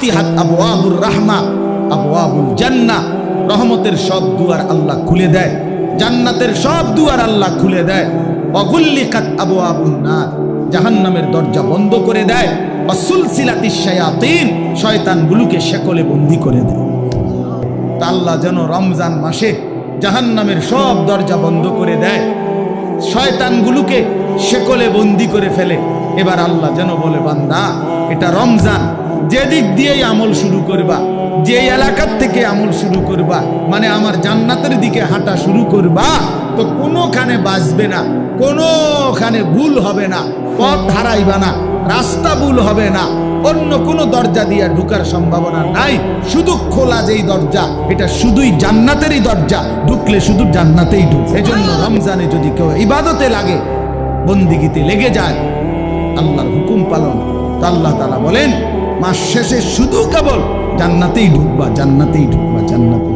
ফুতিহাত আবওয়াবুর রাহমা আবওয়াবুল জান্নাহ, রহমতের সব দুয়ার আল্লাহ খুলে দেয়, জান্নাতের সব দুয়ার আল্লাহ খুলে দেয়। ওয়াগুল্লিকাত আবওয়াবুন নার, জাহান্নামের দরজা বন্ধ করে দেয়। ওয়াসুলসিলাতিশ শায়াতিন, শয়তানগুলোকে শেকলে বন্দী করে দেয়। তা আল্লাহ যেন রমজান মাসে জাহান্নামের সব দরজা বন্ধ করে দেয়, শয়তানগুলোকে শেকলে বন্দী করে ফেলে। এবার আল্লাহ যেন বলে, বান্দা এটা রমজান, যে দিক দিয়েই আমল শুরু করবা, যে এলাকার থেকে আমল শুরু করবা, মানে আমার জান্নাতের দিকে হাঁটা শুরু করবা, তো কোনোখানে বাঁচবে না, কোনোখানে ভুল হবে না, পথ হারাইবা না, রাস্তা ভুল হবে না, অন্য কোনো দরজা দিয়ে ঢুকার সম্ভাবনা নাই। শুধু খোলা যেই দরজা, এটা শুধুই জান্নাতেরই দরজা, ঢুকলে শুধু জান্নাতেই ঢুক। এজন্য রমজানে যদি কেউ ইবাদতে লাগে, বন্দিগিতে লেগে যায়, আল্লাহর হুকুম পালন, তো আল্লাহ তাআলা বলেন মাস শেষে শুধু কেবল জান্নাতেই ঢুকবা, জান্নাতেই ঢুকবা, জান্নাতে।